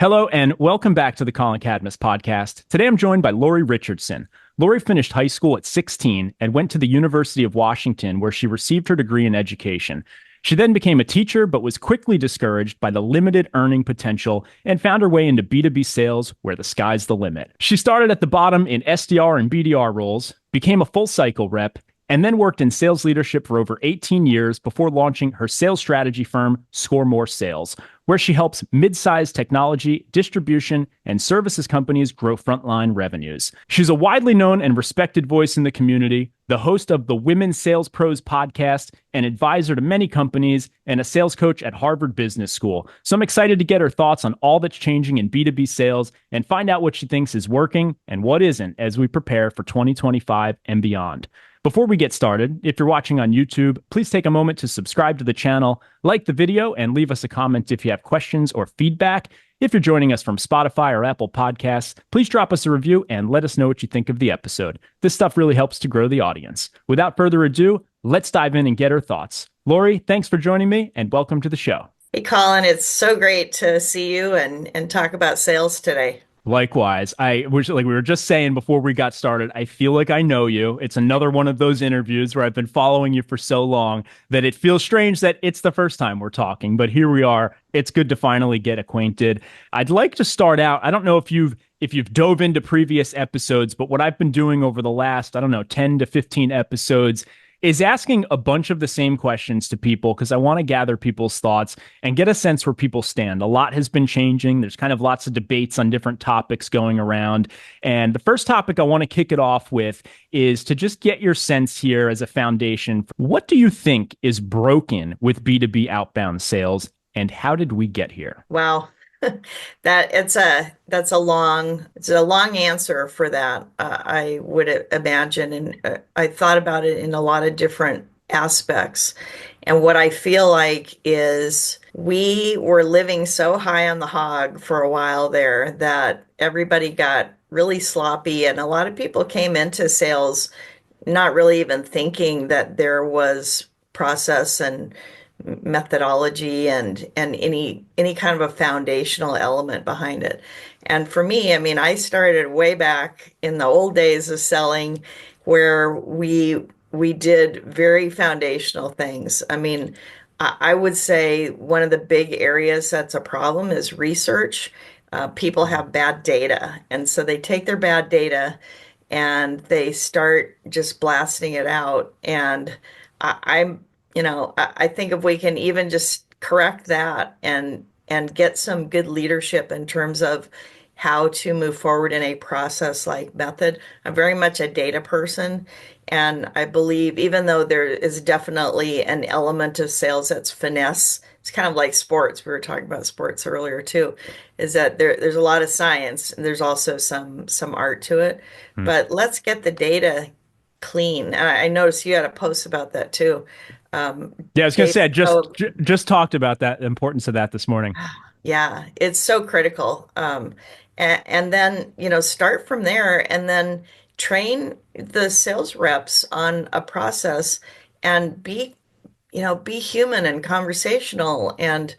Hello and welcome back to the Collin Cadmus Podcast. Today I'm joined by Lori Richardson. Lori finished high school at 16 and went to the University of Washington, where she received her degree in education. She then became a teacher, but was quickly discouraged by the limited earning potential and found her way into B2B sales, where the sky's the limit. She started at the bottom in SDR and BDR roles, became a full cycle rep, and then worked in sales leadership for over 18 years before launching her sales strategy firm, Score More Sales, where she helps mid-sized technology, distribution, and services companies grow frontline revenues. She's a widely known and respected voice in the community, the host of the Women Sales Pros podcast, an advisor to many companies, and a sales coach at Harvard Business School. So I'm excited to get her thoughts on all that's changing in B2B sales and find out what she thinks is working and what isn't as we prepare for 2025 and beyond. Before we get started, if you're watching on YouTube, please take a moment to subscribe to the channel, like the video, and leave us a comment if you have questions or feedback. If you're joining us from Spotify or Apple Podcasts, please drop us a review and let us know what you think of the episode. This stuff really helps to grow the audience. Without further ado, let's dive in and get her thoughts. Lori, thanks for joining me and welcome to the show. Hey, Colin, it's so great to see you and talk about sales today. Likewise, like we were just saying before we got started, I feel like I know you. It's another one of those interviews where I've been following you for so long that it feels strange that it's the first time we're talking, but here we are. It's good to finally get acquainted. I'd like to start out. I don't know if you've dove into previous episodes, but what I've been doing over the last, 10 to 15 episodes is asking a bunch of the same questions to people because I want to gather people's thoughts and get a sense where people stand. A lot has been changing. There's kind of lots of debates on different topics going around. And the first topic I want to kick it off with is to just get your sense here as a foundation. What do you think is broken with B2B outbound sales, and how did we get here? Wow. That's a long answer for that. I would imagine, and I thought about it in a lot of different aspects. And what I feel like is we were living so high on the hog for a while there that everybody got really sloppy, and a lot of people came into sales not really even thinking that there was process and methodology and any kind of a foundational element behind it. And for me, I mean, I started way back in the old days of selling where we did very foundational things. I mean, I would say one of the big areas that's a problem is research. People have bad data, and so they take their bad data and they start just blasting it out. And I think if we can even just correct that and get some good leadership in terms of how to move forward in a process like method. I'm very much a data person, and I believe even though there is definitely an element of sales that's finesse, it's kind of like sports. We were talking about sports earlier too, is that there's a lot of science and there's also some art to it. But let's get the data clean. And I noticed you had a post about that too. Yeah, I was going to say, I just talked about that, the importance of that this morning. Yeah, it's so critical. And then, start from there and then train the sales reps on a process and be human and conversational and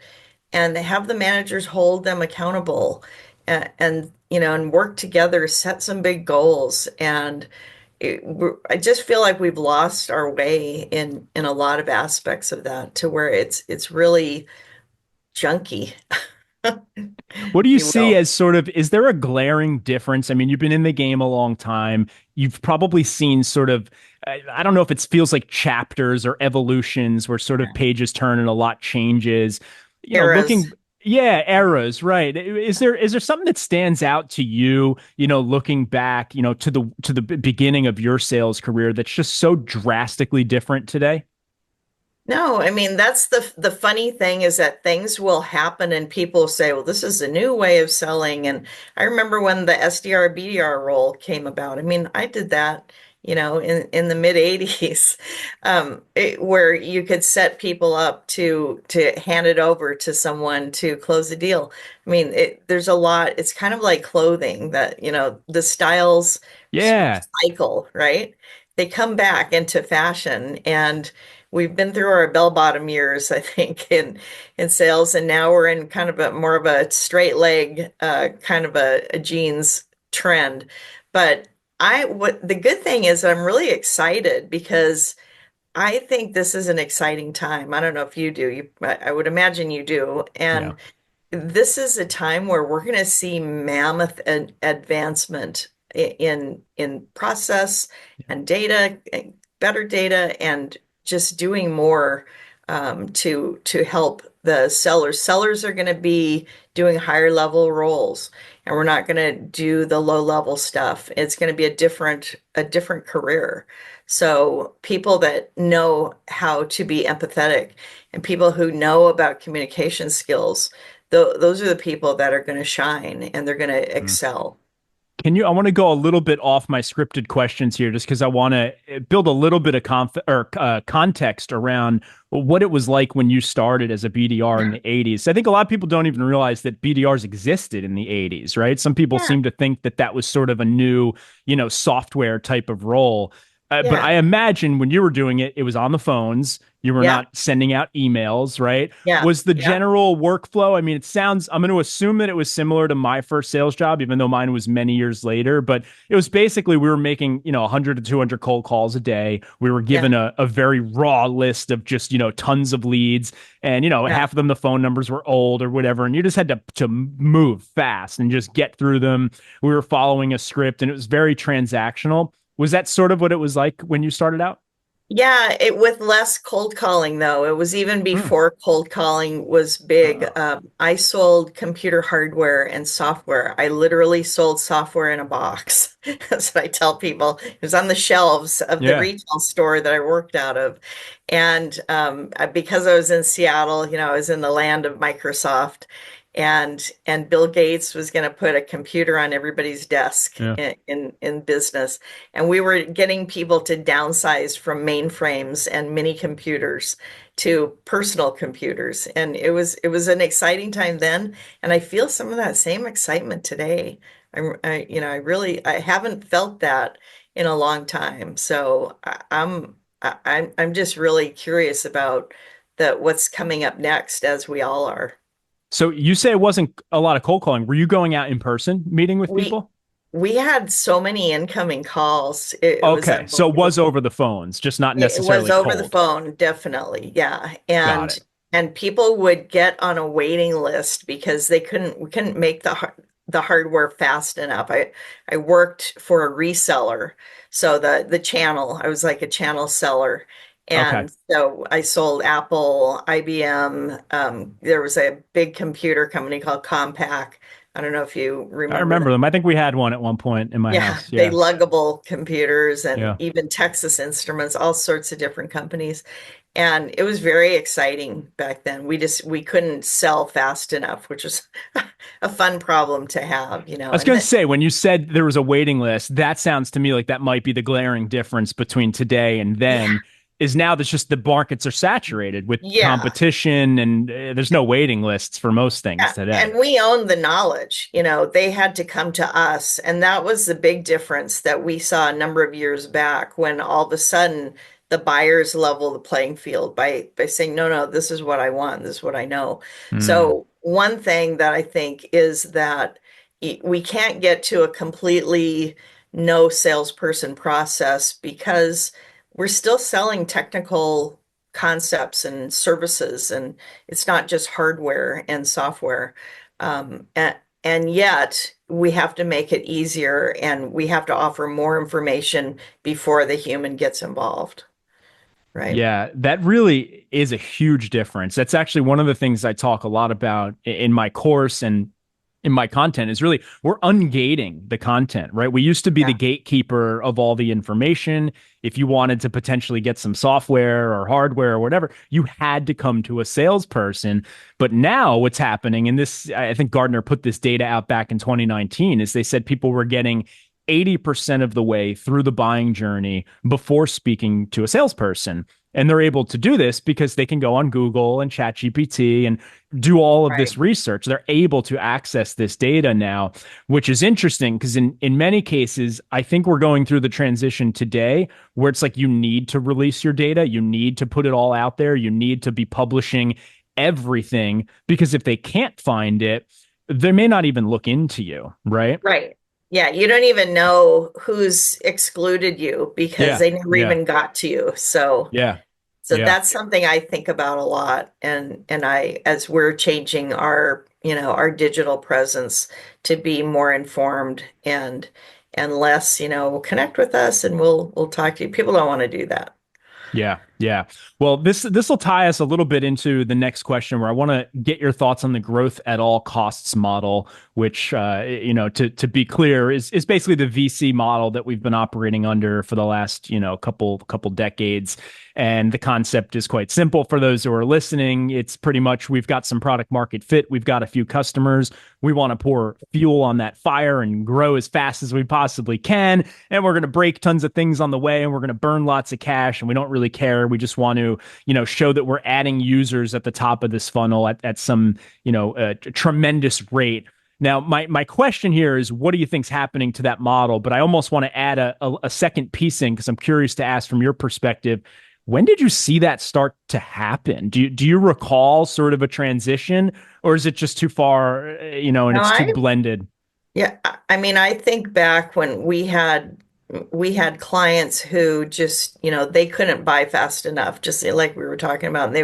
have the managers hold them accountable and work together, set some big goals. And I just feel like we've lost our way in a lot of aspects of that to where it's really junky. What do you see as is there a glaring difference? I mean, you've been in the game a long time. You've probably seen I don't know if it feels like chapters or evolutions where pages turn and a lot changes. Eras. Eras, right. Is there something that stands out to you, looking back, to the beginning of your sales career that's just so drastically different today? No, I mean, that's the funny thing is that things will happen and people say, well, this is a new way of selling. And I remember when the SDR BDR role came about. I mean, I did that, in the mid 80s, where you could set people up to hand it over to someone to close the deal. I mean, there's a lot. It's kind of like clothing that, the styles Yeah. cycle, right? They come back into fashion, and we've been through our bell bottom years, I think, in sales, and now we're in kind of a more of a straight leg, kind of a jeans trend. But what the good thing is I'm really excited because I think this is an exciting time. I don't know if you do. I would imagine you do. Yeah. And this is a time where we're going to see mammoth advancement in process and data, and better data, and just doing more to help the sellers. Sellers are going to be doing higher level roles, and we're not going to do the low level stuff. It's going to be a different career. So people that know how to be empathetic and people who know about communication skills, those are the people that are going to shine and they're going to excel. I want to go a little bit off my scripted questions here just because I want to build a little bit of context around what it was like when you started as a BDR in the 80s. I think a lot of people don't even realize that BDRs existed in the 80s, right? Some people Yeah, seem to think that that was sort of a new, software type of role. But yeah, I imagine when you were doing it, it was on the phones. You were yeah, not sending out emails, right? yeah, Was the yeah, general workflow? I mean, I'm going to assume that it was similar to my first sales job, even though mine was many years later. But it was basically we were making, 100 to 200 cold calls a day. We were yeah, given a very raw list of just, tons of leads. And, yeah. half of them, the phone numbers were old or whatever. And you just had to move fast and just get through them. We were following a script and it was very transactional. Was that sort of what it was like when you started out? Yeah, it with less cold calling though. It was even Hmm. before cold calling was big. Uh, I sold computer hardware and software. I literally sold software in a box. That's what I tell people. It was on the shelves of the yeah. retail store that I worked out of. And because I was in Seattle, I was in the land of Microsoft, and Bill Gates was going to put a computer on everybody's desk Yeah. in business. And we were getting people to downsize from mainframes and mini computers to personal computers. And it was an exciting time then. And I feel some of that same excitement today. I haven't felt that in a long time. So I'm just really curious about what's coming up next, as we all are. So you say it wasn't a lot of cold calling. Were you going out in person, meeting with We people? we had so many incoming calls. It was Okay. So it was unbelievable. over the phones, just not It was necessarily over the cold. phone, definitely. Yeah. Got And it. and people would get on a waiting list because we couldn't make the hardware fast enough. I worked for a reseller. So the channel, I was like a channel seller. Okay. And so I sold Apple, IBM. There was a big computer company called Compaq. I don't know if you I remember remember that. them. I think we had one at one point in my Yeah, house. they Yeah. luggable computers and Yeah. even Texas Instruments, all sorts of different companies. And it was very exciting back then. We couldn't sell fast enough, which was a fun problem to have, I was And going to then, say, when you said there was a waiting list, that sounds to me like that might be the glaring difference between today and yeah, then. Is now that's just the markets are saturated with yeah, competition and there's no waiting lists for most things yeah. today. And we owned the knowledge, they had to come to us. And that was the big difference that we saw a number of years back when all of a sudden the buyers level the playing field by saying, no, no, this is what I want, this is what I know. Hmm. So one thing that I think is that we can't get to a completely no salesperson process because we're still selling technical concepts and services, and it's not just hardware and software. And yet we have to make it easier and we have to offer more information before the human gets involved, right? Yeah, that really is a huge difference. That's actually one of the things I talk a lot about in my course and in my content is really we're ungating the content, right? We used to be the Yeah. gatekeeper of all the information. If you wanted to potentially get some software or hardware or whatever, you had to come to a salesperson. But now what's happening, and this, I think Gartner put this data out back in 2019, is they said people were getting 80% of the way through the buying journey before speaking to a salesperson. And they're able to do this because they can go on Google and ChatGPT and do all of Right. this research. They're able to access this data now, which is interesting because in many cases, I think we're going through the transition today where it's like you need to release your data, you need to put it all out there, you need to be publishing everything because if they can't find it, they may not even look into you, right? Right. Yeah, you don't even know who's excluded you because Yeah, they never yeah, even got to you. So yeah, so yeah. that's something I think about a lot. And I as we're changing our, our digital presence to be more informed and less, connect with us and we'll talk to you. People don't want to do that. Yeah, yeah. Well, this will tie us a little bit into the next question where I want to get your thoughts on the growth at all costs model, which to be clear is basically the VC model that we've been operating under for the last, couple decades. And the concept is quite simple for those who are listening. It's pretty much we've got some product market fit, we've got a few customers, we want to pour fuel on that fire and grow as fast as we possibly can, and we're going to break tons of things on the way and we're going to burn lots of cash and we don't really care. We just want to, show that we're adding users at the top of this funnel at some, tremendous rate. Now, my question here is, what do you think's happening to that model? But I almost want to add a second piece in because I'm curious to ask from your perspective, when did you see that start to happen? Do you recall sort of a transition, or is it just too far, and No, it's too blended? yeah, I mean, I think back when we had clients who just, they couldn't buy fast enough, just like we were talking about. And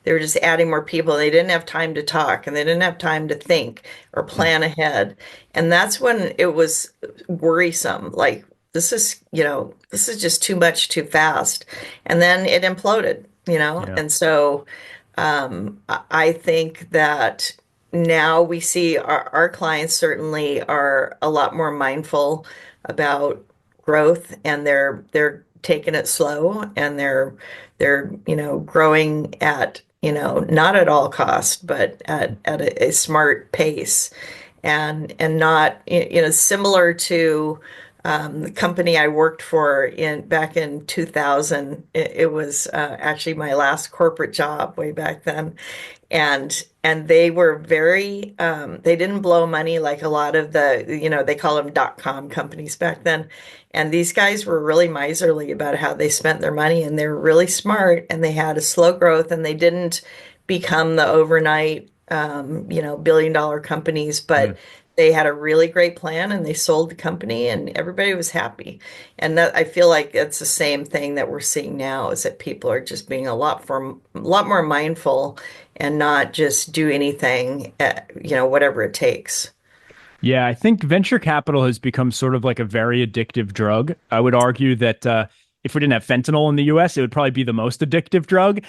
they were just adding more people. They didn't have time to talk and they didn't have time to think or Mm, plan ahead. And that's when it was worrisome. Like this is just too much too fast. And then it imploded. yeah, And so I think that now we see our clients certainly are a lot more mindful about growth and they're taking it slow and they're growing at not at all cost but at a smart pace and not similar to the company I worked for in back in 2000. It was actually my last corporate job way back then, and they were very they didn't blow money like a lot of they call them .com companies back then. And these guys were really miserly about how they spent their money, and they were really smart, and they had a slow growth, and they didn't become the overnight billion-dollar companies, mm. but they had a really great plan and they sold the company and everybody was happy. And that I feel like it's the same thing that we're seeing now is that people are just being a lot more mindful and not just do anything whatever it takes. Yeah, I think venture capital has become sort of like a very addictive drug. I would argue that if we didn't have fentanyl in the US, it would probably be the most addictive drug.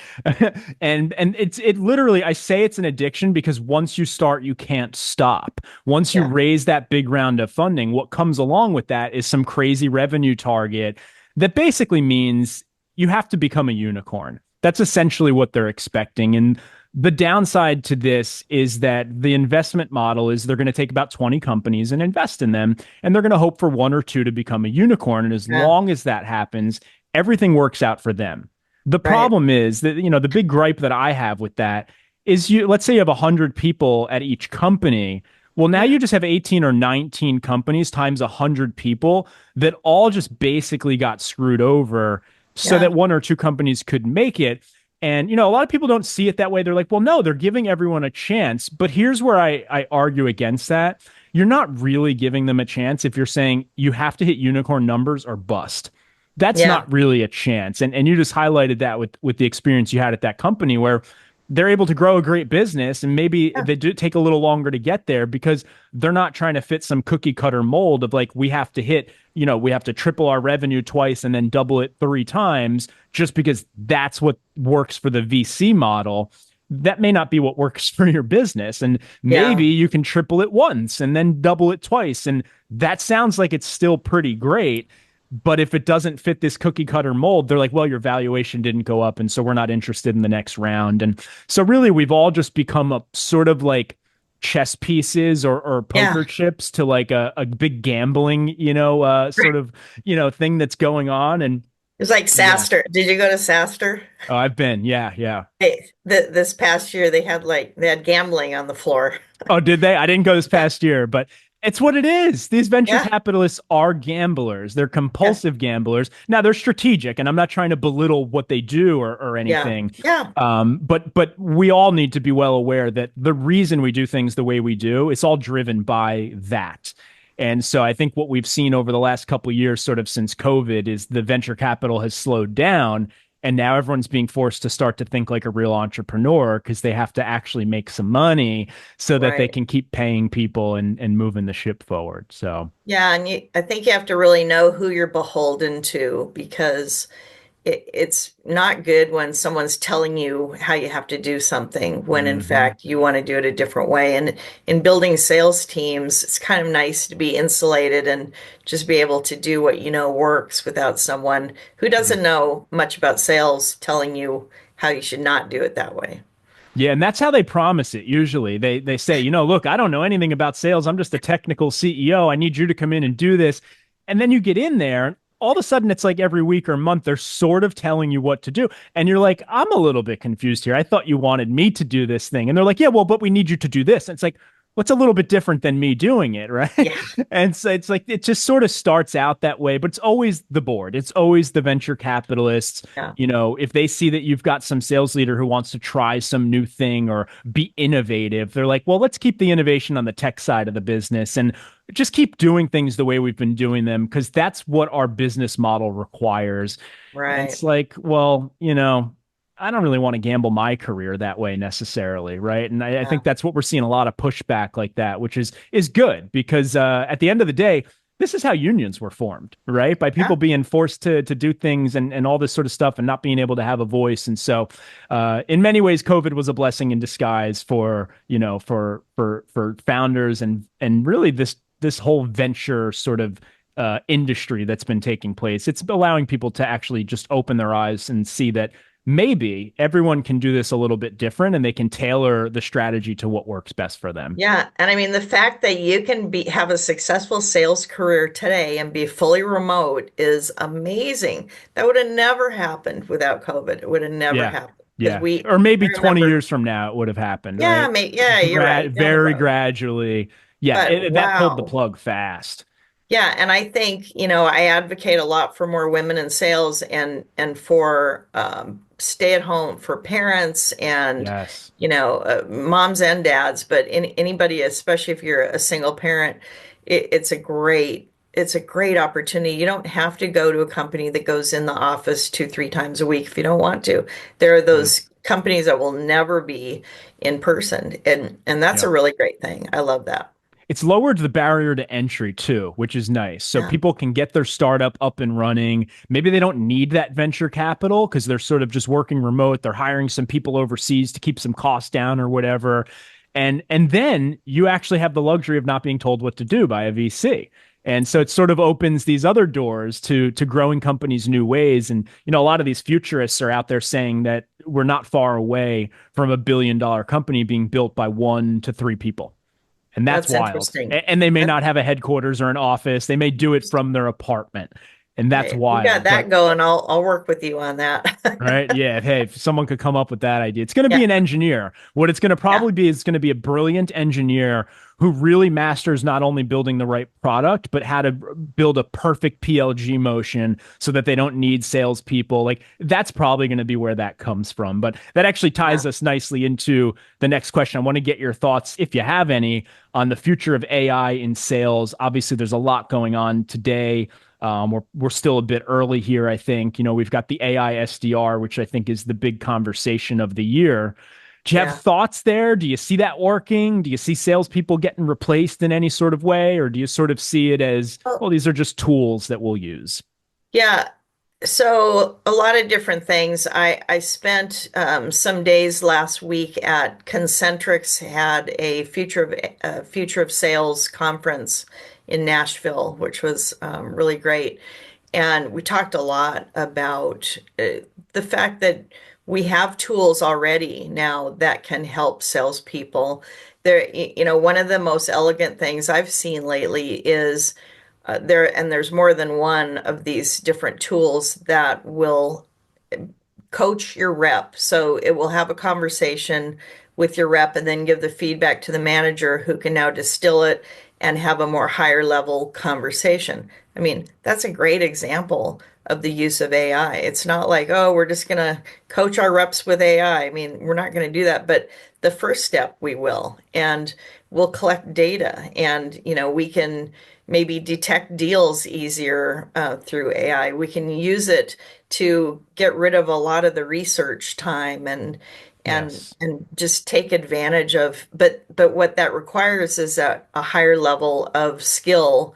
And it literally, I say it's an addiction because once you start, you can't stop. Once you Yeah. raise that big round of funding, what comes along with that is some crazy revenue target that basically means you have to become a unicorn. That's essentially what they're expecting. And the downside to this is that the investment model is they're going to take about 20 companies and invest in them, and they're going to hope for one or two to become a unicorn. And as Yeah. long as that happens, everything works out for them. The Right. problem is that, the big gripe that I have with that is let's say you have 100 people at each company. Well, now Yeah. you just have 18 or 19 companies times 100 people that all just basically got screwed over so Yeah. that one or two companies could make it. And, a lot of people don't see it that way. They're like, well, no, they're giving everyone a chance. But here's where I argue against that. You're not really giving them a chance if you're saying you have to hit unicorn numbers or bust. That's Yeah. not really a chance. And you just highlighted that with the experience you had at that company where they're able to grow a great business and maybe Yeah. they do take a little longer to get there because they're not trying to fit some cookie cutter mold of like we have to hit, we have to triple our revenue twice and then double it three times just because that's what works for the VC model. That may not be what works for your business, and Yeah. maybe you can triple it once and then double it twice, and that sounds like it's still pretty great. But if it doesn't fit this cookie cutter mold, they're like, well, your valuation didn't go up. And so we're not interested in the next round. And so really, we've all just become a sort of like chess pieces or Yeah. poker chips to like a big gambling, sort of, thing that's going on. And It's like Yeah. SaaStr. Did you go to SaaStr? Oh, I've been. Yeah, yeah. Hey, this past year they had gambling on the floor. Oh, did they? I didn't go this Yeah, past year, but it's what it is. These venture yeah, capitalists are gamblers. They're yeah, compulsive gamblers. Now they're strategic, and I'm not trying to belittle what they do or yeah, anything. yeah. But we all need to be well aware that the reason we do things the way we do, it's all driven by that. And so I think what we've seen over the last couple of years, sort of since COVID, is the venture capital has slowed down. And now everyone's being forced to start to think like a real entrepreneur because they have to actually make some money so that they Right. can keep paying people and moving the ship forward. So, Yeah, and I think you have to really know who you're beholden to because it's not good when someone's telling you how you have to do something when in mhm. fact you want to do it a different way. And in building sales teams, it's kind of nice to be insulated and just be able to do what you know works without someone who doesn't know much about sales telling you how you should not do it that way. Yeah, and that's how they promise it. Usually, they say, look, I don't know anything about sales. I'm just a technical CEO. I need you to come in and do this. And then you get in there, and all of a sudden, it's like every week or month, they're sort of telling you what to do. And you're like, I'm a little bit confused here. I thought you wanted me to do this thing. And they're like, yeah, well, but we need you to do this. And it's like, what's a little bit different than me doing it, right? Yeah, And so it's like it just sort of starts out that way, but it's always the board. It's always the venture capitalists. yeah, If they see that you've got some sales leader who wants to try some new thing or be innovative, they're like, well, let's keep the innovation on the tech side of the business and just keep doing things the way we've been doing them because that's what our business model requires. And right. it's like, well, I don't really want to gamble my career that way necessarily, right? And I Yeah, think that's what we're seeing a lot of pushback like that, which is good because at the end of the day, this is how unions were formed, right? By yeah, people being forced to do things and all this sort of stuff and not being able to have a voice. And so, in many ways, COVID was a blessing in disguise for for founders and really this whole venture sort of industry that's been taking place. It's allowing people to actually just open their eyes and see that maybe everyone can do this a little bit different and they can tailor the strategy to what works best for them. yeah. And I mean, the fact that you can have a successful sales career today and be fully remote is amazing. That would have never happened without COVID. It would have never Yeah. happened because Yeah. Or maybe I 20 remember, years from now it would have happened, yeah, right? yeah, you're right, down the Very road. gradually. Yeah, But that pulled the wow. plug fast. Yeah, and I think, I advocate a lot for more women in sales and for stay at home for parents and Yes. moms and dads, but anybody, especially if you're a single parent, it's a great opportunity. You don't have to go to a company that goes in the office 2, 3 times a week if you don't want to. There are Yeah. those companies that will never be in person, and that's Yeah. a really great thing. I love that. It's lowered the barrier to entry too, which is nice. So Yeah. people can get their startup up and running. Maybe they don't need that venture capital because they're sort of just working remote. They're hiring some people overseas to keep some costs down or whatever. And then you actually have the luxury of not being told what to do by a VC. And so it sort of opens these other doors to growing companies new ways. And a lot of these futurists are out there saying that we're not far away from $1 billion company being built by 1 to 3 people. And that's That's wild. interesting. And they may That's not have a headquarters or an office. They may do it from their apartment. And that's Hey, if you got wild. that But going, I'll work with you on that. right, yeah, hey, if someone could come up with that idea, it's going to be Yeah, an engineer. What it's going to yeah, probably be is going to be a brilliant engineer who really masters not only building the right product, but how to build a perfect PLG motion so that they don't need salespeople. Like that's probably going to be where that comes from. But that actually yeah, ties us nicely into the next question. I want to get your thoughts, if you have any, on the future of AI in sales. Obviously, there's a lot going on today. We're still a bit early here, I think. We've got the AI SDR, which I think is the big conversation of the year. Do you have yeah. thoughts there? Do you see that working? Do you see salespeople getting replaced in any sort of way? Or do you sort of see it as, Oh, well, these are just tools that we'll use? yeah. So a lot of different things. I spent some days last week at Concentrix had a future of sales conference in Nashville, which was really great. And we talked a lot about the fact that we have tools already now that can help salespeople. One of the most elegant things I've seen lately is there's more than one of these different tools that will coach your rep. So it will have a conversation with your rep and then give the feedback to the manager who can now distill it and have a more higher level conversation. I mean, that's a great example of the use of AI. It's not like, oh, we're just going to coach our reps with AI. I mean, we're not going to do that, but the first step we will, and we'll collect data, and we can maybe detect deals easier through AI. We can use it to get rid of a lot of the research time Yes. and just take advantage of. But what that requires is a higher level of skill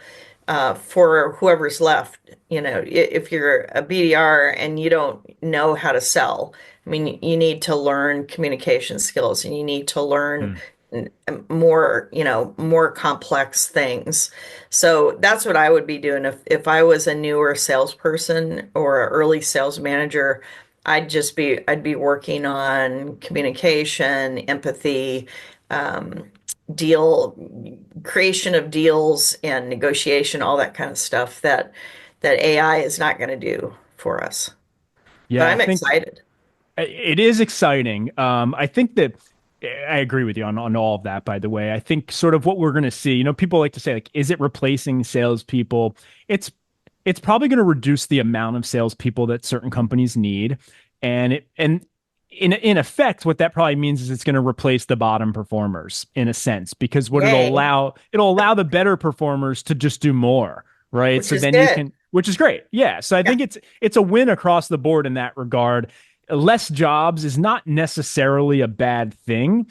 for whoever's left. If you're a BDR and you don't know how to sell, I mean, you need to learn communication skills and you need to learn Mm. more complex things. So that's what I would be doing if I was a newer salesperson or an early sales manager. I'd be working on communication, empathy, um, deal creation of deals and negotiation, all that kind of stuff that AI is not going to do for us. But Yeah, I I'm think excited. it is exciting. I think that I agree with you on all of that, by the way. I think sort of what we're going to see, people like to say, like, is it replacing salespeople? It's it's probably going to reduce the amount of salespeople that certain companies need. And in effect, what that probably means is it's going to replace the bottom performers in a sense, because what Yay, it'll allow the better performers to just do more, right? which So is then you good. can, which is great. Yeah. So I Yeah, think it's a win across the board in that regard. Less jobs is not necessarily a bad thing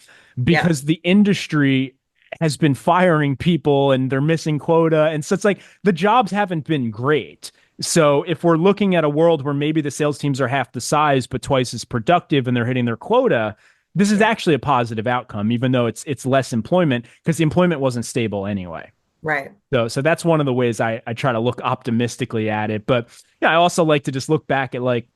yeah, because the industry has been firing people and they're missing quota. And so it's like the jobs haven't been great. So if we're looking at a world where maybe the sales teams are half the size but twice as productive and they're hitting their quota, this is yeah, actually a positive outcome, even though it's less employment because the employment wasn't stable anyway. right. So that's one of the ways I try to look optimistically at it. But yeah, I also like to just look back at like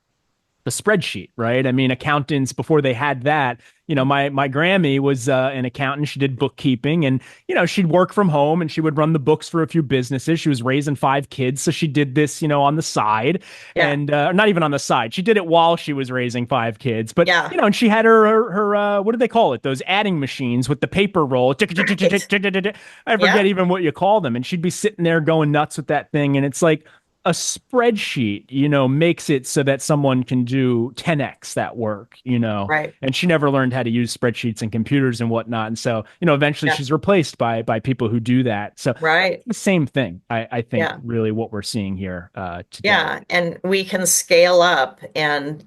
the spreadsheet, right? I mean, accountants before they had that, my Grammy was an accountant. She did bookkeeping, and she'd work from home and she would run the books for a few businesses. She was raising five kids, so she did this, on the side, Yeah, and not even on the side. She did it while she was raising five kids, but yeah, and she had her what do they call it? Those adding machines with the paper roll. right. I Yeah, forget even what you call them, and she'd be sitting there going nuts with that thing, and it's like a spreadsheet, makes it so that someone can do 10x that work. right. And she never learned how to use spreadsheets and computers and whatnot. And so, eventually Yeah, she's replaced by people who do that. So right. the same thing, I think, Yeah. really what we're seeing here today. Yeah, and we can scale up and,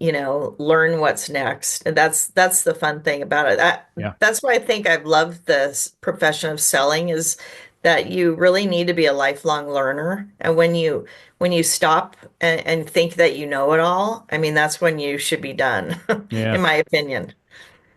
learn what's next. And that's the fun thing about it. Yeah. That's why I think I've loved this profession of selling is that you really need to be a lifelong learner. And when you stop and think that you know it all, I mean, that's when you should be done, Yeah. in my opinion.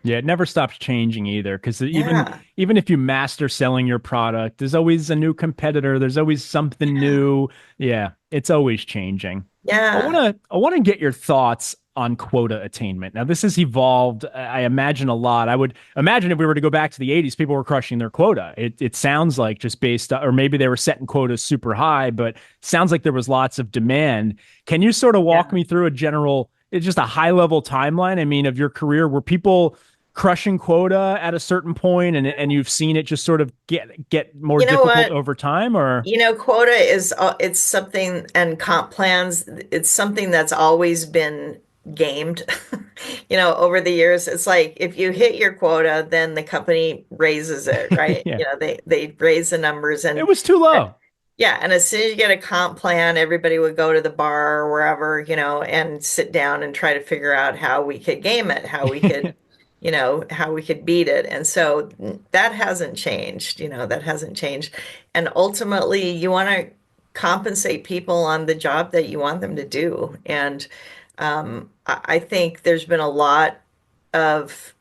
Yeah, it never stops changing either. Because even Yeah. even if you master selling your product, there's always a new competitor. There's always something Yeah. new. Yeah, it's always changing. Yeah. I wanna get your thoughts on quota attainment. Now, this has evolved, I imagine a lot. I would imagine if we were to go back to the 80s, people were crushing their quota. It sounds like just based on, or maybe they were setting quotas super high, but sounds like there was lots of demand. Can you sort of walk Yeah. me through a general, it's just a high level timeline? I mean, of your career, were people crushing quota at a certain point and you've seen it just sort of get more You know difficult what? over time or Quota is it's something, and comp plans, it's something that's always been gamed. Over the years, it's like if you hit your quota, then the company raises it, right? yeah, They raise the numbers, it and was too uh, low. yeah, and as soon as you get a comp plan, everybody would go to the bar or wherever, and sit down and try to figure out how we could game it, how we could beat it. And so that hasn't changed, that hasn't changed. And ultimately, you want to compensate people on the job that you want them to do. And I think there's been a lot of,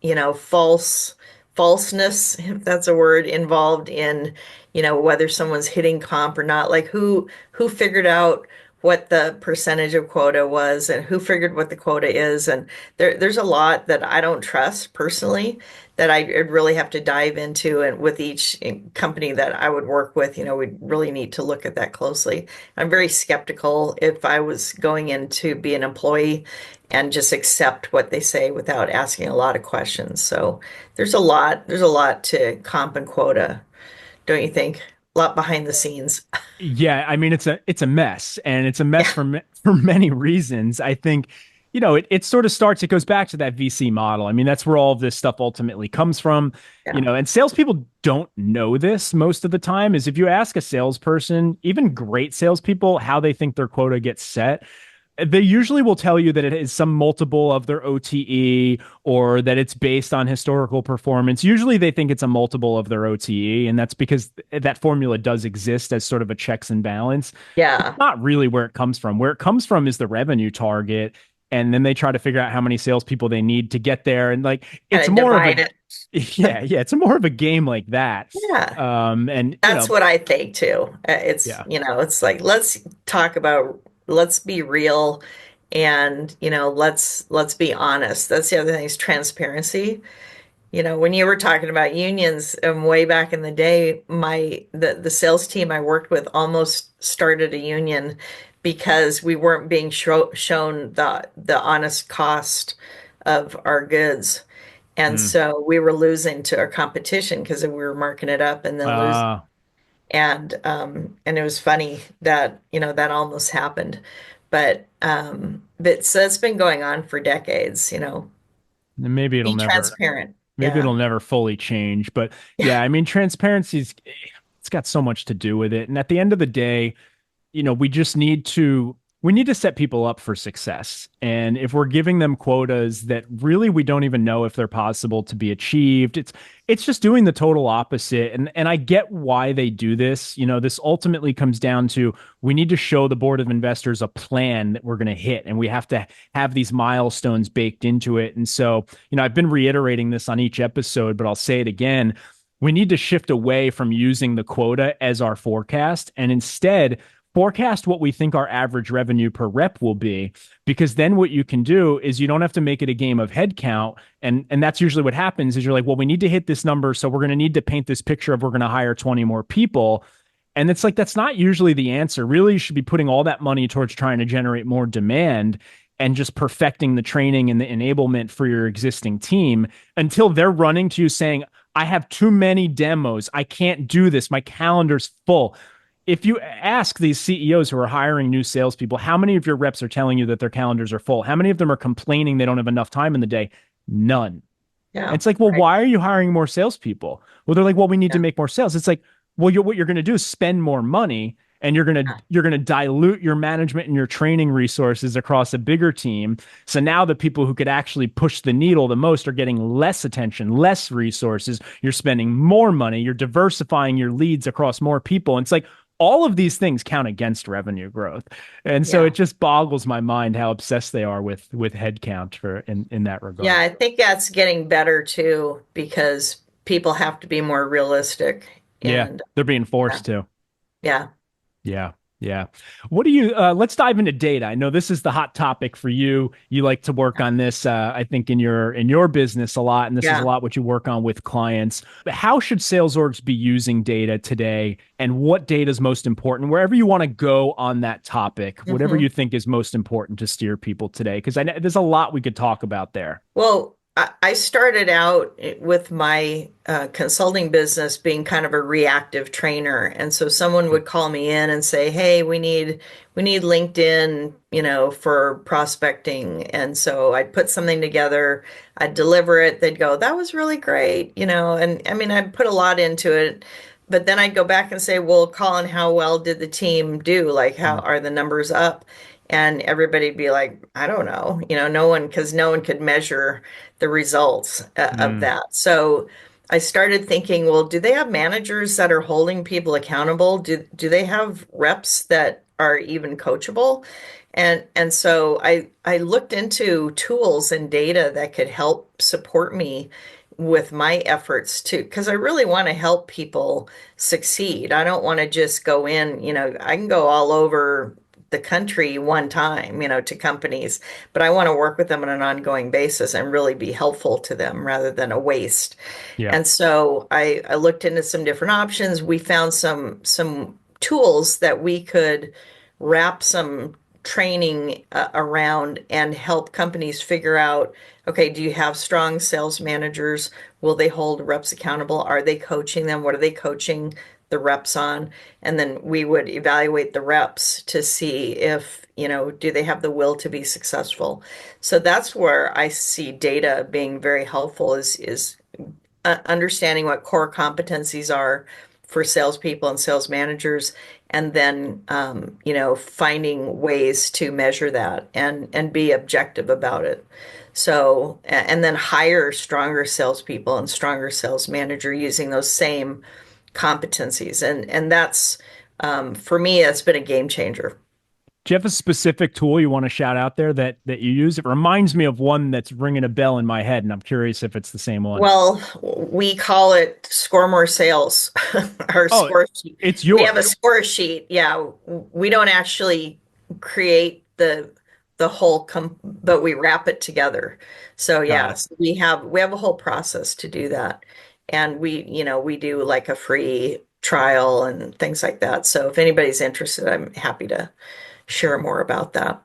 falseness, if that's a word, involved in, whether someone's hitting comp or not. Like who figured out what the percentage of quota was and who figured what the quota is. And there's a lot that I don't trust personally that I'd really have to dive into. And with each company that I would work with, we'd really need to look at that closely. I'm very skeptical if I was going in to be an employee and just accept what they say without asking a lot of questions. So there's a lot to comp and quota, don't you think? A lot behind the scenes. Yeah, I mean it's a mess, and it's a mess Yeah, for for many reasons. I think, it sort of starts. It goes back to that VC model. I mean, that's where all of this stuff ultimately comes from. yeah, And salespeople don't know this most of the time. Is if you ask a salesperson, even great salespeople, how they think their quota gets set, they usually will tell you that it is some multiple of their OTE or that it's based on historical performance. Usually they think it's a multiple of their OTE, and that's because that formula does exist as sort of a checks and balance. yeah. Not really where it comes from. Where it comes from is the revenue target. And then they try to figure out how many salespeople they need to get there. And like it's Kind of more of divide a it. yeah, it's more of a game like that. Yeah. And That's what I think too. It's, yeah. it's like let's be real and, let's be honest. That's the other thing is transparency. When you were talking about unions way back in the day, the sales team I worked with almost started a union because we weren't being shown the honest cost of our goods. And Mm. so we were losing to our competition because we were marking it up and then lose. Uh, And it was funny that, that almost happened. But so it's been going on for decades, maybe it'll be never transparent. Maybe Yeah. it'll never fully change, but yeah, I mean, transparency's it's got so much to do with it. And at the end of the day, we just need to set people up for success. And if we're giving them quotas that really we don't even know if they're possible to be achieved, it's just doing the total opposite. And I get why they do this. This ultimately comes down to we need to show the board of investors a plan that we're going to hit, and we have to have these milestones baked into it. And so, I've been reiterating this on each episode, but I'll say it again. We need to shift away from using the quota as our forecast and instead forecast what we think our average revenue per rep will be, because then what you can do is you don't have to make it a game of head count. And that's usually what happens is you're like, well, we need to hit this number, so we're going to need to paint this picture of we're going to hire 20 more people. And it's like that's not usually the answer. Really, you should be putting all that money towards trying to generate more demand and just perfecting the training and the enablement for your existing team until they're running to you saying, I have too many demos. I can't do this. My calendar's full. If you ask these CEOs who are hiring new salespeople, how many of your reps are telling you that their calendars are full? How many of them are complaining they don't have enough time in the day? None. And Yeah. it's like, well, Right. why are you hiring more salespeople? Well, they're like, well, we need to Yeah. make more sales. It's like, well, what you're going to do is spend more money, and you're going to dilute your management and your training resources across a bigger team. So now the people who could actually push the needle the most are getting less attention, less resources. You're spending more money. You're diversifying your leads across more people. And it's like all of these things count against revenue growth. And so Yeah. it just boggles my mind how obsessed they are with headcount for in that Yeah, regard. I think that's getting better too because people have to be more realistic. Yeah, And they're being yeah, forced to. yeah, Yeah. Yeah. What do you let's dive into data. I know this is the hot topic for you. You like to work on this I think in your business a lot, and this is a yeah. lot what you work on with clients. But how should sales orgs be using data today, and what data is most important? Wherever you want to go on that topic, whatever hmm you think is most important to steer people today, because I know there's a lot we could talk about there. Well, I started out with my consulting business being kind of a reactive trainer, and so someone would call me in and say, "Hey, we need LinkedIn, for prospecting." And so I'd put something together, I'd deliver it. They'd go, "That was really great," and I mean, I'd put a lot into it. But then I'd go back and say, "Well, Colin, how well did the team do? Like, how Mm, are the numbers up?" And everybody'd be like, "I don't know," because no one could measure the results of mm, that. So I started thinking, well, do they have managers that are holding people accountable? Do they have reps that are even coachable? And so I looked into tools and data that could help support me with my efforts too, because I really want to help people succeed. I don't want to just go in, I can go all over the country one time, to companies, but I want to work with them on an ongoing basis and really be helpful to them rather than a waste. Yeah. And so I looked into some different options. We found some tools that we could wrap some training around and help companies figure out, okay, do you have strong sales managers? Will they hold reps accountable? Are they coaching them? What are they coaching the reps on? And then we would evaluate the reps to see if, do they have the will to be successful? So that's where I see data being very helpful is understanding what core competencies are for salespeople and sales managers, and then finding ways to measure that and be objective about it. So, and then hire stronger salespeople and stronger sales manager using those same competencies, and that's for me, that's been a game changer. Do you have a specific tool you want to shout out there that you use? It reminds me of one that's ringing a bell in my head, and I'm curious if it's the same one. Well, we call it Score More Sales, our Oh, score sheet. it's We have a yours. score sheet. Yeah, we don't actually create the whole but we wrap it together. So Got it. yes, we have a whole process to do that. And we do like a free trial and things like that. So if anybody's interested, I'm happy to share more about that.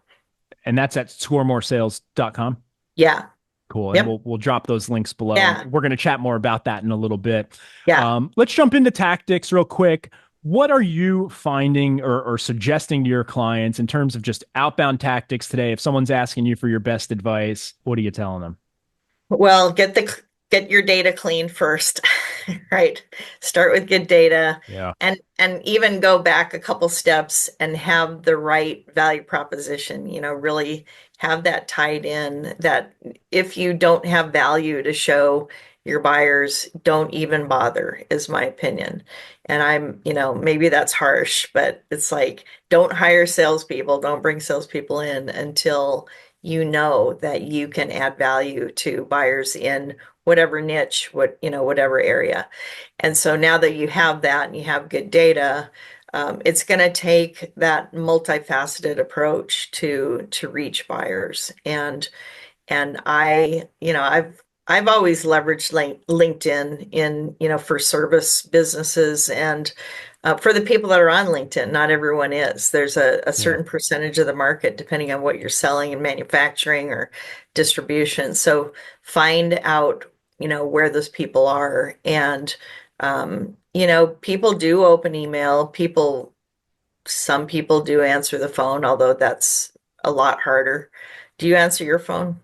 And that's at scoremoresales.com. Yeah. Cool. And Yep. we'll drop those links below. And Yeah. we're going to chat more about that in a little bit. Yeah. Let's jump into tactics real quick. What are you finding or suggesting to your clients in terms of just outbound tactics today? If someone's asking you for your best advice, what are you telling them? Well, get your data clean first, right? Start with good data, Yeah. and even go back a couple steps and have the right value proposition, really have that tied in, that if you don't have value to show your buyers, don't even bother, is my opinion. And maybe that's harsh, but it's like, don't hire salespeople, don't bring salespeople in until you know that you can add value to buyers in whatever niche, whatever area. And so now that you have that and you have good data, it's going to take that multifaceted approach to reach buyers. And I've always leveraged LinkedIn for service businesses and for the people that are on LinkedIn. Not everyone is. There's a Yeah. certain percentage of the market, depending on what you're selling in manufacturing or distribution. So find out, where those people are. And, people do open email. Some people do answer the phone, although that's a lot harder. Do you answer your phone?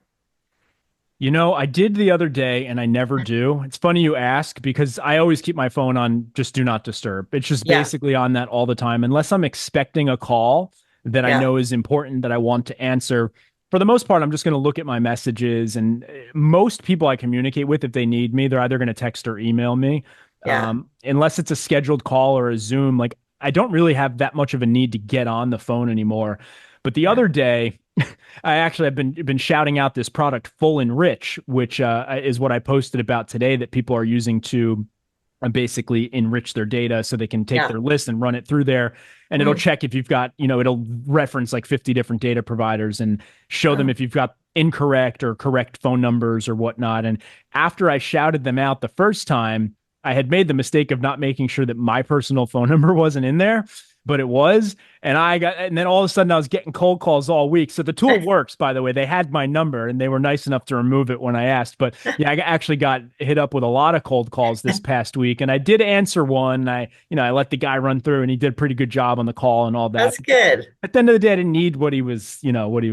I did the other day and I never do. It's funny you ask because I always keep my phone on just do not disturb. It's just Yeah, basically on that all the time, unless I'm expecting a call that I yeah, know is important that I want to answer. For the most part, I'm just going to look at my messages. And most people I communicate with, if they need me, they're either going to text or email me. yeah, Unless it's a scheduled call or a Zoom, like I don't really have that much of a need to get on the phone anymore. But the yeah. other day, I actually have been shouting out this product, Full and Rich, which is what I posted about today that people are using to basically enrich their data so they can take Yeah. their list and run it through there. And it'll Mm. check if you've got, it'll reference like 50 different data providers and show them Oh, if you've got incorrect or correct phone numbers or whatnot. And after I shouted them out the first time, I had made the mistake of not making sure that my personal phone number wasn't in there, but it was. And then all of a sudden I was getting cold calls all week. So the tool works, by the way. They had my number and they were nice enough to remove it when I asked. But yeah, I actually got hit up with a lot of cold calls this past week. And I did answer one. I let the guy run through and he did a pretty good job on the call and all that. that's good. At the end of the day, I didn't need what he was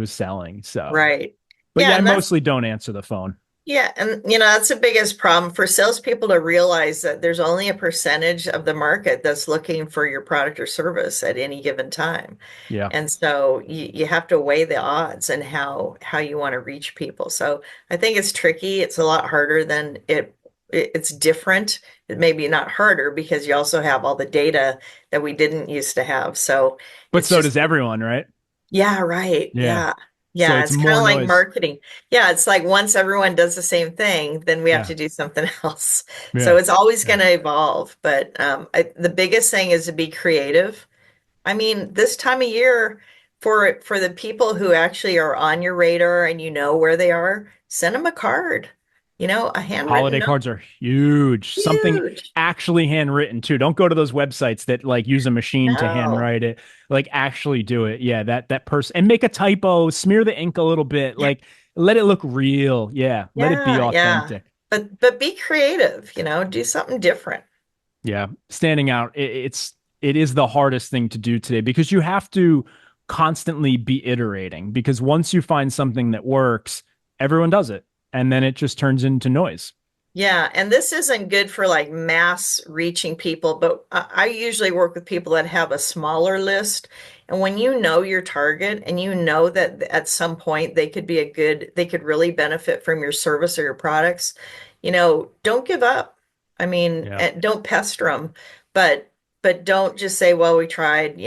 selling. So, Right. but Yeah, yeah, I and that's mostly don't answer the phone. yeah, and that's the biggest problem for salespeople to realize that there's only a percentage of the market that's looking for your product or service at any given time. Yeah. And so you have to weigh the odds and how you want to reach people. So I think it's tricky. It's a lot harder than it's different. It may be not harder because you also have all the data that we didn't used to have. So But it's so just does everyone, right? yeah, right. Yeah. Yeah. So Yeah, it's it's kind more of like noise. marketing. Yeah, it's like once everyone does the same thing, then we have Yeah. to do something else. So Yeah. it's always Yeah. going to evolve. But the biggest thing is to be creative. I mean, this time of year, for the people who actually are on your radar and you know where they are, send them a card. A handwritten Holiday note. cards are huge. Something Huge. actually handwritten too. Don't go to those websites that like use a machine to No. handwrite it. Like actually do it. Yeah, that person and make a typo, smear the ink a little bit. Yeah. Like let it look real. Yeah, let it be Yeah, yeah. authentic. But be creative, do something different. Yeah, standing out. It is the hardest thing to do today because you have to constantly be iterating because once you find something that works, everyone does it, and then it just turns into noise. Yeah, and this isn't good for like mass reaching people, but I usually work with people that have a smaller list. And when you know your target and you know that at some point they could really benefit from your service or your products, don't give up. I mean, Yeah. don't pester them, but don't just say, well, we tried,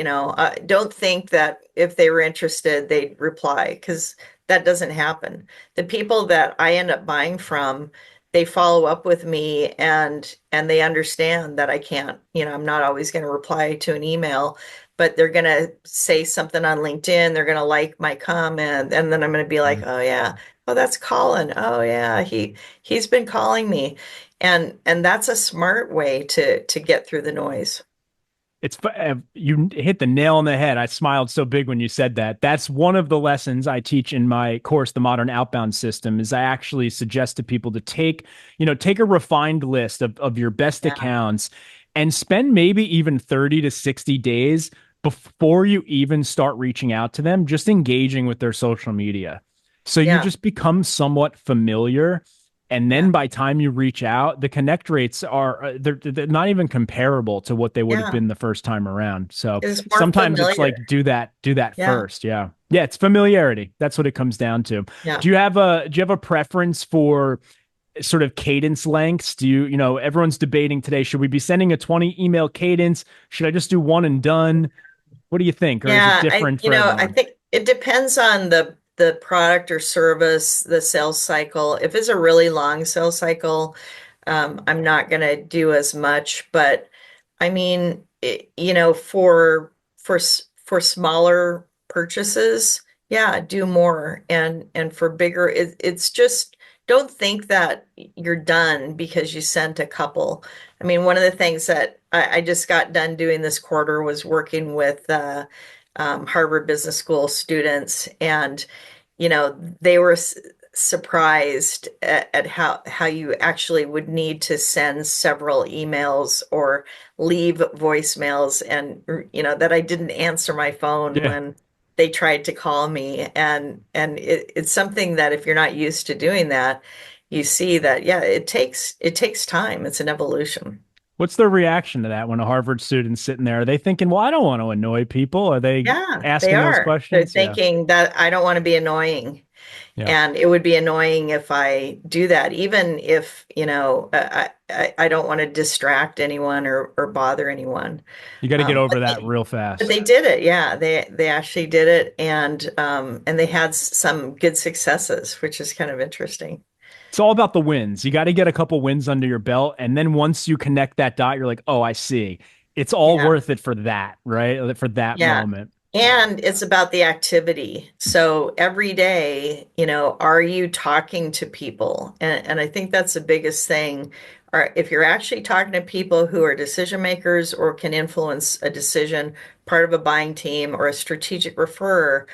don't think that if they were interested, they'd reply because that doesn't happen. The people that I end up buying from, they follow up with me and they understand that I can't, I'm not always going to reply to an email, but they're going to say something on LinkedIn, they're going to like my comment, and then I'm going to be like, Mm. "Oh yeah. Oh, that's Colin. Oh yeah, he's been calling me." And that's a smart way to get through the noise. You hit the nail on the head. I smiled so big when you said that. That's one of the lessons I teach in my course, The Modern Outbound System, is I actually suggest to people to take a refined list of your best Yeah. accounts and spend maybe even 30 to 60 days before you even start reaching out to them, just engaging with their social media. So you Yeah. just become somewhat familiar. And Yeah. then by time you reach out, the connect rates are they're not even comparable to what they would have Yeah. been the first time around. So It's more sometimes it's familiar. like do that Yeah. first. Yeah. Yeah, it's familiarity. That's what it comes down to. Yeah. Do you have a preference for sort of cadence lengths? Everyone's debating today, should we be sending a 20 email cadence? Should I just do one and done? What do you think? Or is it Yeah, different for I everyone? think it depends on the product or service, the sales cycle. If it's a really long sales cycle, I'm not going to do as much. But I mean, for smaller purchases, yeah, do more. And for bigger, it's just don't think that you're done because you sent a couple. I mean, one of the things that I just got done doing this quarter was working with Harvard Business School students, and they were surprised at how you actually would need to send several emails or leave voicemails, and that I didn't answer my phone Yeah. when they tried to call me, and it's something that if you're not used to doing that, you see that, yeah, it takes time. It's an evolution. What's their reaction to that when a Harvard student's sitting there? Are they thinking, well, I don't want to annoy people? Are they Yeah, they asking those are. They're questions? Yeah. thinking that I don't want to be annoying. Yeah. And it would be annoying if I do that, even if, I don't want to distract anyone or bother anyone. You got to get Um, over but that they, real but fast. they did it. Yeah, they actually did it, and they had some good successes, which is kind of interesting. It's all about the wins. You got to get a couple wins under your belt. And then once you connect that dot, you're like, oh, I see. It's all Yeah. worth it for that, right? For that Yeah. moment. Yeah. And it's about the activity. So every day, are you talking to people? And I think that's the biggest thing. Or if you're actually talking to people who are decision makers or can influence a decision, part of a buying team or a strategic referrer,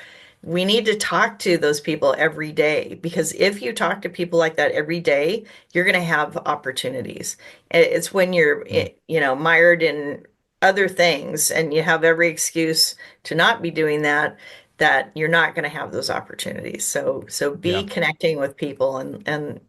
we need to talk to those people every day, because if you talk to people like that every day, you're going to have opportunities. It's when you're, Mm. mired in other things and you have every excuse to not be doing that, that you're not going to have those opportunities. So Yeah. be connecting with people and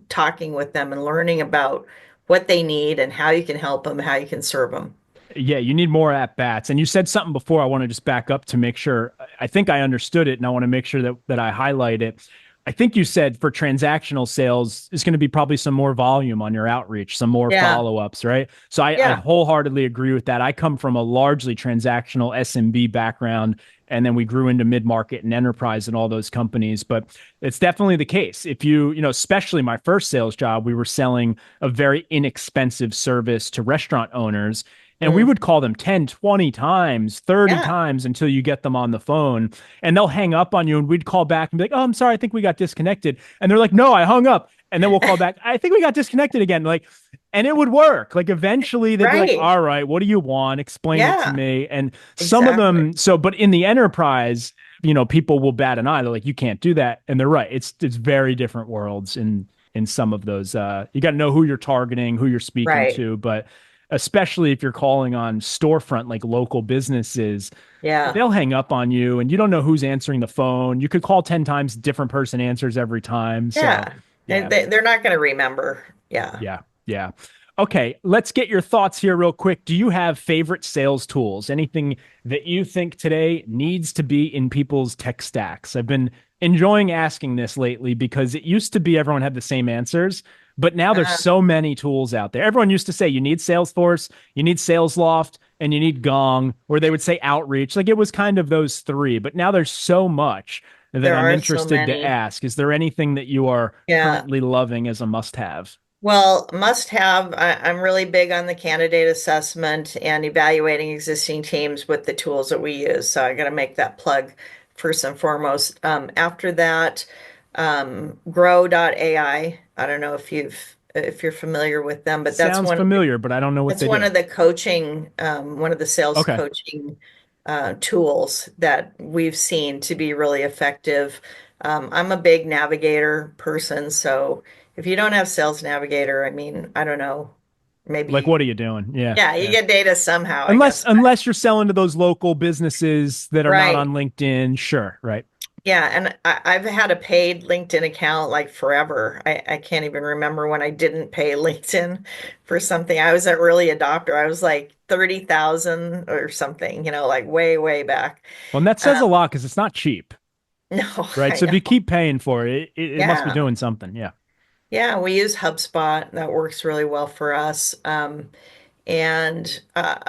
talking with them and learning about what they need and how you can help them, how you can serve them. Yeah, you need more at bats. And you said something before. I want to just back up to make sure. I think I understood it, and I want to make sure that I highlight it. I think you said for transactional sales, is going to be probably some more volume on your outreach, some more Yeah. follow-ups, right? So I Yeah. wholeheartedly agree with that. I come from a largely transactional SMB background, and then we grew into mid-market and enterprise and all those companies. But it's definitely the case. If especially my first sales job, we were selling a very inexpensive service to restaurant owners. And we Mm. would call them 10, 20 times, 30 Yeah. times until you get them on the phone. And they'll hang up on you and we'd call back and be like, oh, I'm sorry, I think we got disconnected. And they're like, no, I hung up. And then we'll call back, I think we got disconnected again. Like, and it would work. Like eventually they'd be like, Right. all right, what do you want? Explain it to Yeah, me. And some of exactly. them, so, but in the enterprise, people will bat an eye. They're like, you can't do that. And they're right. It's very different worlds in some of those. You got to know who you're targeting, who you're speaking Right. to, but especially if you're calling on storefront like local businesses, Yeah. they'll hang up on you and you don't know who's answering the phone. You could call 10 times, different person answers every time. So, Yeah. yeah, They're not going to remember. Yeah. yeah, yeah. Okay, let's get your thoughts here real quick. Do you have favorite sales tools? Anything that you think today needs to be in people's tech stacks? I've been enjoying asking this lately because it used to be everyone had the same answers, but now there's Uh, so many tools out there. Everyone used to say you need Salesforce, you need SalesLoft, and you need Gong, or they would say Outreach. Like it was kind of those three, but now there's so much that there I'm are so interested to many. ask. Is there anything that you are Yeah. currently loving as a must-have? Well, must have. I'm really big on the candidate assessment and evaluating existing teams with the tools that we use. So I got to make that plug first and foremost. After that, grow.ai. I don't know if you're familiar with them, but that's Sounds familiar, but I don't know what that's they one do. of the coaching, one of the sales Okay. coaching tools that we've seen to be really effective. I'm a big Navigator person, so if you don't have Sales Navigator, I mean, I don't know, Like, maybe, what are you doing? Yeah, yeah, you yeah. get data somehow, I Unless guess. unless you're selling to those local businesses that are not Right. on LinkedIn, sure, right. Yeah, and I've had a paid LinkedIn account like forever. I can't even remember when I didn't pay LinkedIn for something. I was an early adopter. I was like 30,000 or something, like way, way back. Well, and that Uh, says a lot because it's not cheap, no, right? I So if you know. keep paying for it, it must be Yeah. doing something. Yeah. Yeah, we use HubSpot. That works really well for us. And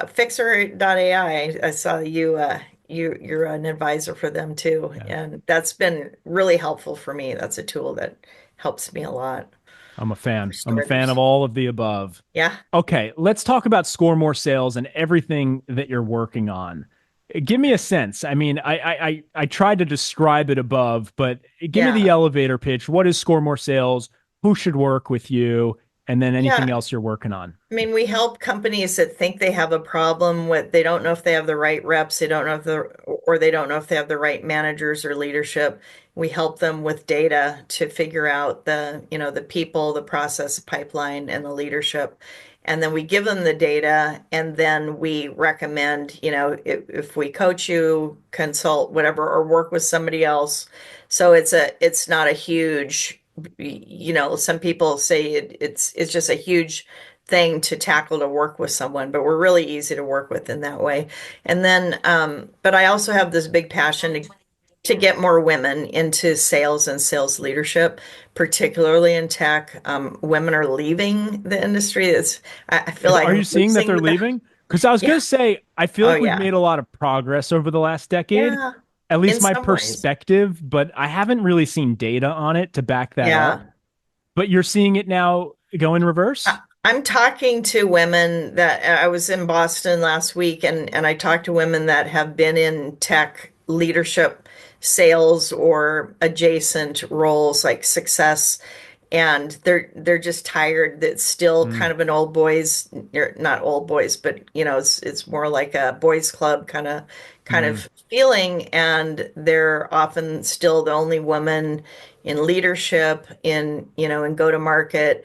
Fixer.ai, I saw you're an advisor for them too. Yeah. And that's been really helpful for me. That's a tool that helps me a lot I'm a for fan. I'm a fan of starters. all of the above. Yeah. Okay, let's talk about Score More Sales and everything that you're working on. Give me a sense. I mean, I tried to describe it above, but give me the Yeah. elevator pitch. What is Score More Sales? Who should work with you? And then anything Yeah. else you're working on. I mean, we help companies that think they have a problem with they don't know if they have the right reps, they don't know if the or they don't know if they have the right managers or leadership. We help them with data to figure out the people, the process pipeline, and the leadership. And then we give them the data, and then we recommend, if we coach you, consult, whatever, or work with somebody else. So it's not a huge, some people say it's just a huge thing to tackle to work with someone, but we're really easy to work with in that way. And then, but I also have this big passion to get more women into sales and sales leadership, particularly in tech. Women are leaving the industry. I feel like Are you I'm seeing that they're losing that. leaving? Because I was going Yeah. to say, I feel Oh, like we've yeah. made a lot of progress over the last decade, Yeah. at In least my some ways. perspective, but I haven't really seen data on it to back that up. Yeah. But you're seeing it now go in reverse? I'm talking to women that I was in Boston last week, and I talked to women that have been in tech leadership, sales, or adjacent roles like success, and they're just tired. It's still Mm, kind of an old boys, or not old boys, but it's more like a boys club kind of mm, feeling, and they're often still the only woman in leadership in go to market,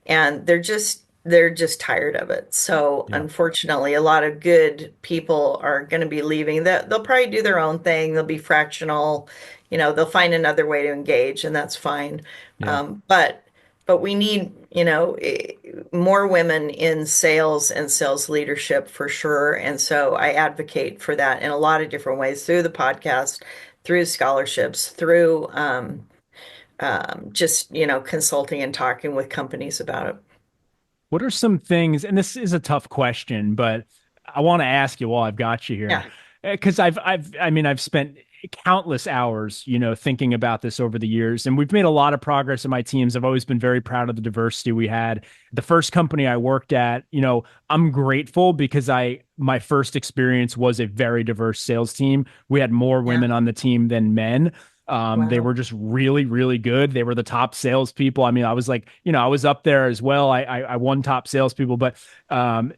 and they're just tired of it. So yeah, unfortunately, a lot of good people are going to be leaving. That they'll probably do their own thing. They'll be fractional. They'll find another way to engage, and that's fine. yeah. But we need more women in sales and sales leadership for sure. And so I advocate for that in a lot of different ways through the podcast, through scholarships, through just consulting and talking with companies about it. What are some things, and this is a tough question, but I want to ask you while I've got you here. Yeah. Because I mean, I've spent countless hours, thinking about this over the years. And we've made a lot of progress in my teams. I've always been very proud of the diversity we had. The first company I worked at, I'm grateful because my first experience was a very diverse sales team. We had more Yeah. women on the team than men. They Wow. were just really, really good. They were the top salespeople. I mean, I was like, I was up there as well. I won top salespeople, but um,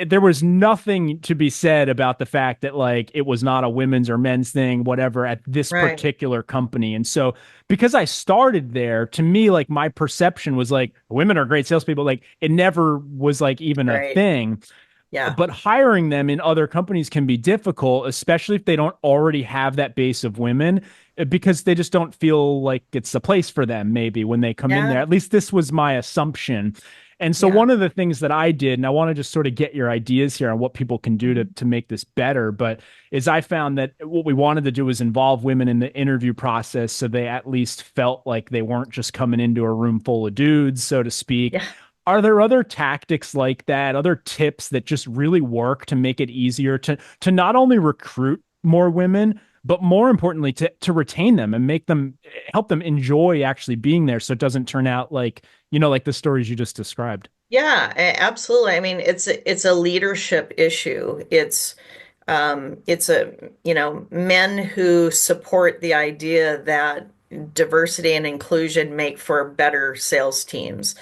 there was nothing to be said about the fact that like it was not a women's or men's thing, whatever, at this Right. particular company. And so because I started there, to me, like my perception was like women are great salespeople. Like it never was like even a Right. thing. Yeah. But hiring them in other companies can be difficult, especially if they don't already have that base of women, because they just don't feel like it's a place for them, maybe when they come in there. Yeah. At least this was my assumption. And so Yeah. one of the things that I did, and I want to just sort of get your ideas here on what people can do Mhm. to make this better, but is I found that what we wanted to do was involve women in the interview process so they at least felt like they weren't just coming into a room full of dudes, so to speak. Yeah. Are there other tactics like that, other tips that just really work to make it easier to not only recruit more women, but more importantly to retain them and make them help them enjoy actually being there so it doesn't turn out like, like the stories you just described? Yeah, absolutely. I mean, it's a leadership issue. It's men who support the idea that diversity and inclusion make for better sales teams.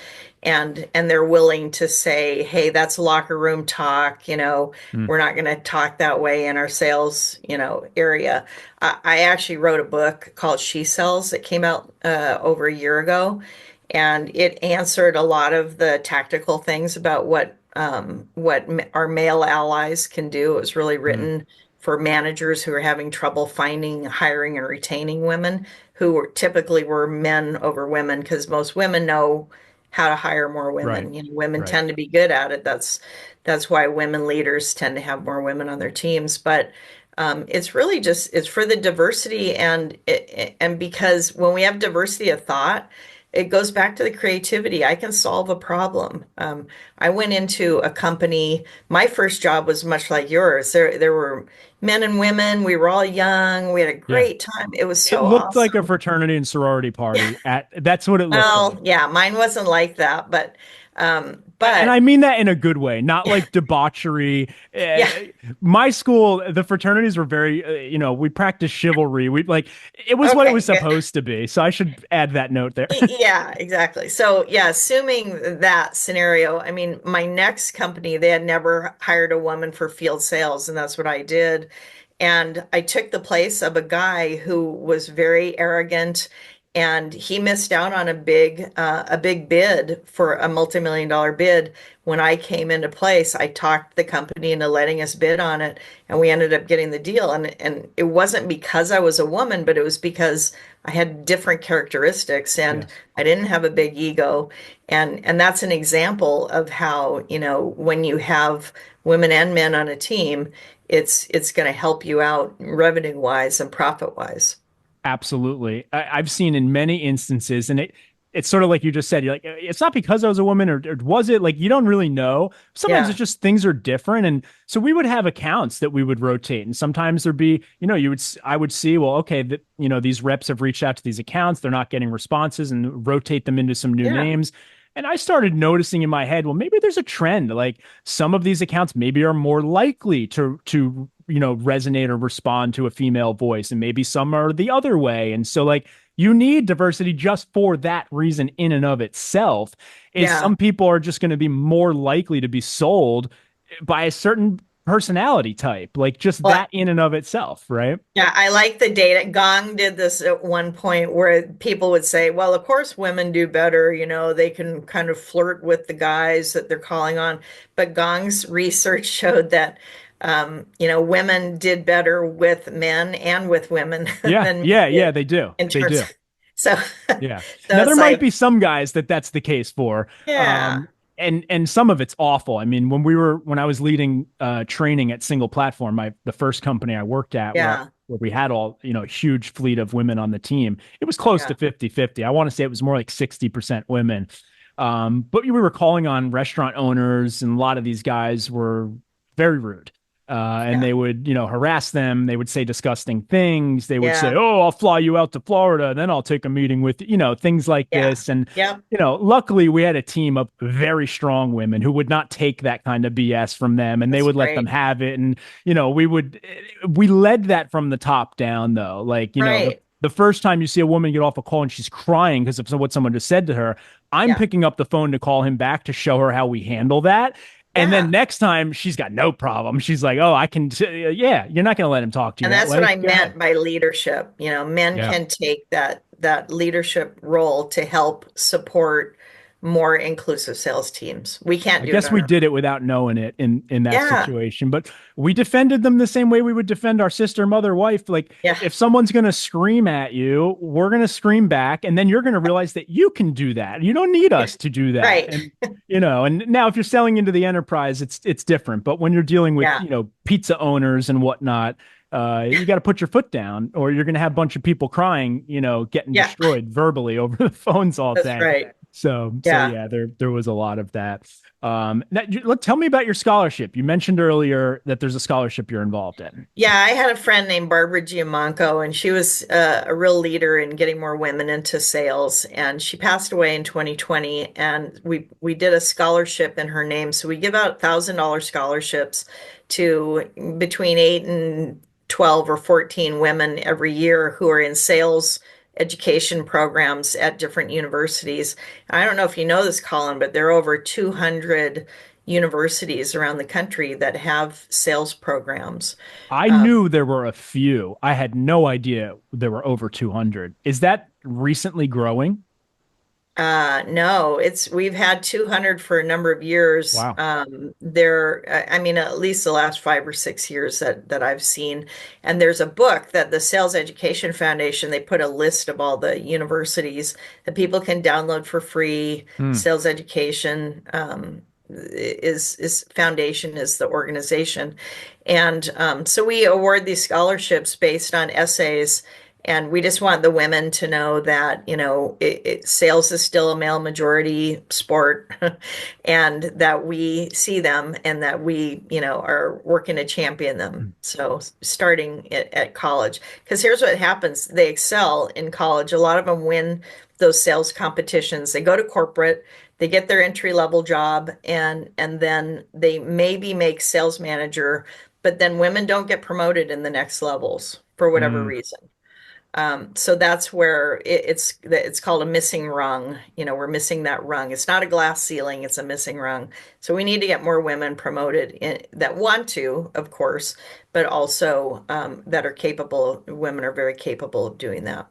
And they're willing to say, hey, that's locker room talk, Mm, we're not going to talk that way in our sales, area. I actually wrote a book called She Sells that came out over a year ago, and it answered a lot of the tactical things about what our male allies can do. It was really mm, written for managers who are having trouble finding, hiring, and retaining women who typically were men over women because most women know how to hire more right, women. Women right. tend to be good at it. That's why women leaders tend to have more women on their teams. But it's really just it's for the diversity and because when we have diversity of thought, it goes back to the creativity. I can solve a problem. I went into a company. My first job was much like yours. There were men and women. We were all young. We had a Yeah. great time. It was It so looked like a awesome. fraternity and sorority party that's what it looked Well, like. yeah, mine wasn't like that, but And but I mean that in a good way, not like debauchery. yeah, My school, the fraternities were very, we practiced chivalry. We like it was what it was okay, good. supposed to be. So I should add that note there. Yeah, exactly. So, yeah, assuming that scenario, I mean, my next company, they had never hired a woman for field sales, and that's what I did. And I took the place of a guy who was very arrogant, and he missed out on a big bid for a multi-million-dollar bid. When I came into place, I talked the company into letting us bid on it, and we ended up getting the deal. And it wasn't because I was a woman, but it was because I had different characteristics and Yes. I didn't have a big ego. And that's an example of how, when you have women and men on a team, it's going to help you out revenue wise and profit wise. Absolutely. I've seen in many instances, and it's sort of like you just said, you're like, it's not because I was a woman, or was it? Like, you don't really know. Sometimes it's Yeah. just things are different. And so we would have accounts that we would rotate. And sometimes there'd be, I would see, well, okay, that, these reps have reached out to these accounts, they're not getting responses, and rotate them into some new Yeah. names. And I started noticing in my head, well, maybe there's a trend. Like some of these accounts maybe are more likely to resonate or respond to a female voice, and maybe some are the other way. And so like you need diversity just for that reason in and of itself. Is Yeah. some people are just going to be more likely to be sold by a certain personality type, like just Well, that in and of itself, right? yeah, I like the data. Gong did this at one point where people would say, well, of course women do better, they can kind of flirt with the guys that they're calling on. But Gong's research showed that women did better with men and with women Yeah, than men yeah, did yeah, they do, in they terms do. of, so Yeah. so Now there it's might like, be some guys that's the case for. yeah, And some of it's awful. I mean, when I was leading training at Single Platform, the first company I worked at yeah, where we had all, huge fleet of women on the team, it was close yeah, to 50-50. I want to say it was more like 60% women. But we were calling on restaurant owners, and a lot of these guys were very rude. And Yeah. they would, harass them. They would say disgusting things. They would say, Yeah. "Oh, I'll fly you out to Florida, then I'll take a meeting with you," things like Yeah. this. And, Yep. luckily we had a team of very strong women who would not take that kind of BS from them, and they That's would let them great. have it. And, we led that from the top down, though. Like, Right. the first time you see a woman get off a call and she's crying because of what someone just said to her, I'm Yeah. picking up the phone to call him back to show her how we handle that. And then Yeah. next time she's got no problem. She's like, "Oh, I can, yeah, you're not going to let him talk to you And that that's what way. I Go ahead." meant by leadership. Men Yeah. can take that leadership role to help support more inclusive sales teams. We can't I do it guess on we our did own. it without knowing it in that Yeah. situation, but we defended them the same way we would defend our sister, mother, wife. Like, Yeah. if someone's going to scream at you, we're going to scream back, and then you're going to realize that you can do that. You don't need Yeah. us to do that. Right. And now if you're selling into the enterprise, it's different. But when you're dealing with, Yeah. pizza owners and whatnot, you got to put your foot down, or you're going to have a bunch of people crying, getting Yeah. destroyed verbally over the phones all That's day. right. So Yeah. yeah, there was a lot of that. Tell me about your scholarship. You mentioned earlier that there's a scholarship you're involved in. Yeah, I had a friend named Barbara Giamanco, and she was a real leader in getting more women into sales. And she passed away in 2020, and we did a scholarship in her name. So we give out $1,000 scholarships to between 8 and 12 or 14 women every year who are in sales education programs at different universities. I don't know if you know this, Colin, but there are over 200 universities around the country that have sales programs. I Um, knew there were a few. I had no idea there were over 200. Is that recently growing? no, we've had 200 for a number of years. Wow. I mean, at least the last 5 or 6 years that I've seen. And there's a book that the Sales Education Foundation, they put a list of all the universities that people can download for free. Hmm. Sales Education is foundation is the organization. And so we award these scholarships based on essays. And we just want the women to know that, sales is still a male majority sport and that we see them and that we, are working to champion them. So starting at college, because here's what happens. They excel in college. A lot of them win those sales competitions. They go to corporate, they get their entry level job, and then they maybe make sales manager, but then women don't get promoted in the next levels for whatever Hmm. reason. So that's where it's called a missing rung. We're missing that rung. It's not a glass ceiling, it's a missing rung. So we need to get more women promoted that want to, of course, but also that are capable. Women are very capable of doing that.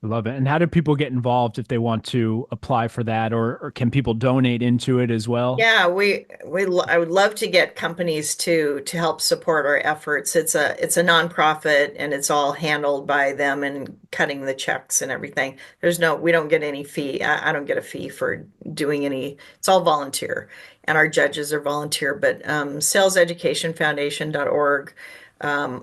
Love it. And how do people get involved if they want to apply for that, or can people donate into it as well? Yeah, I would love to get companies to help support our efforts. It's a nonprofit and it's all handled by them and cutting the checks and everything. We don't get any fee. I don't get a fee for doing any. It's all volunteer, and our judges are volunteer. But saleseducationfoundation.org,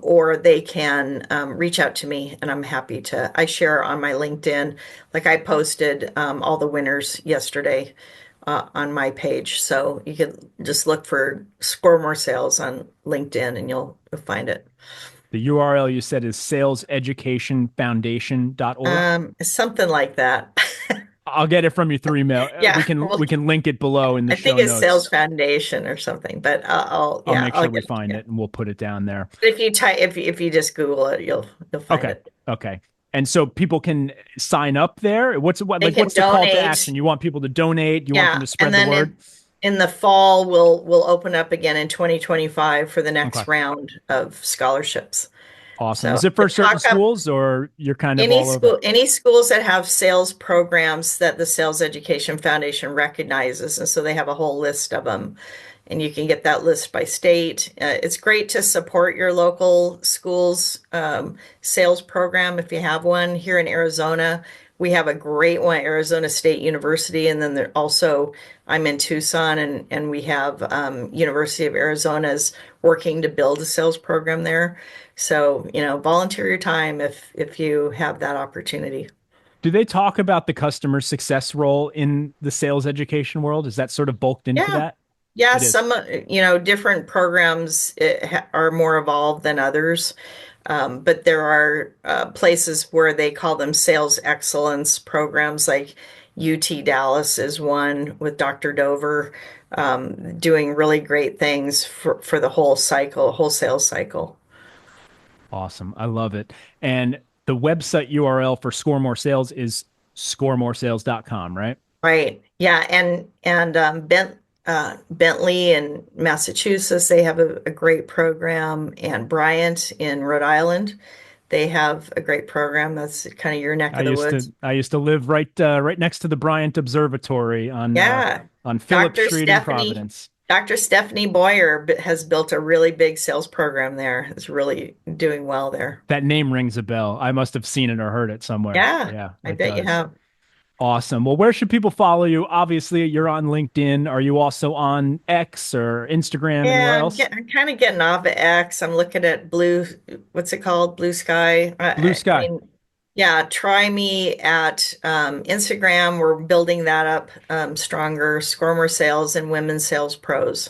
or they can reach out to me, and I'm happy to. I share on my LinkedIn, like I posted all the winners yesterday on my page. So you can just look for Score More Sales on LinkedIn and you'll find it. The URL you said is saleseducationfoundation.org. Something like that. I'll get it from you through email. We Yeah, can well, we can link it below in the I think show it's Sales notes. Foundation or something, but I'll make I'll sure we get it to find you. it and we'll put it down there. If you just Google it, you'll find Okay. it. Okay. And so people can sign up there. They can What's the call to donate. action? You want people to donate? You want them Yeah, to and spread the then word? in the fall we'll open up again in 2025 for the Okay. next round of scholarships. Awesome. So Is it to for certain talk up schools, or you're kind of all over? any schools that have sales programs that the Sales Education Foundation recognizes, and so they have a whole list of them, and you can get that list by state. It's great to support your local schools sales program if you have one. Here in Arizona, we have a great one, Arizona State University, and then there also I'm in Tucson, and we have University of Arizona's working to build a sales program there. So, volunteer your time if you have that opportunity. Do they talk about the customer success role in the sales education world? Is that sort of bulked into Yeah. that? Yeah, It is. some, different programs are more evolved than others. But there are places where they call them sales excellence programs, like UT Dallas is one with Dr. Dover, doing really great things for the whole cycle, whole sales cycle. Awesome. I love it. And the website URL for Score More Sales is scoremoresales.com, right? Right. Yeah. Bentley in Massachusetts, they have a great program, and Bryant in Rhode Island, they have a great program. That's kind of your neck I of the used to woods. I used to live right next to the Bryant Observatory Yeah. on Phillip Dr. Street in Stephanie, Providence. Dr. Stephanie Boyer has built a really big sales program there. It's really doing well there. That name rings a bell. I must have seen it or heard it somewhere. Yeah, Yeah, I it bet you does. have. Awesome. Well, where should people follow you? Obviously, you're on LinkedIn. Are you also on X or Instagram, anywhere Yeah, else? I'm kind of getting off of X. I'm looking at what's it called? Blue Sky. Blue I Sky. mean, yeah, try me at Instagram. We're building that up stronger. Score More Sales and Women's Sales Pros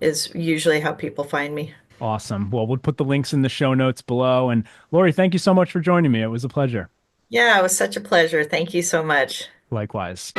is usually how people find me. Awesome. Well, we'll put the links in the show notes below. And Lori, thank you so much for joining me. It was a pleasure. Yeah, it was such a pleasure. Thank you so much. Likewise.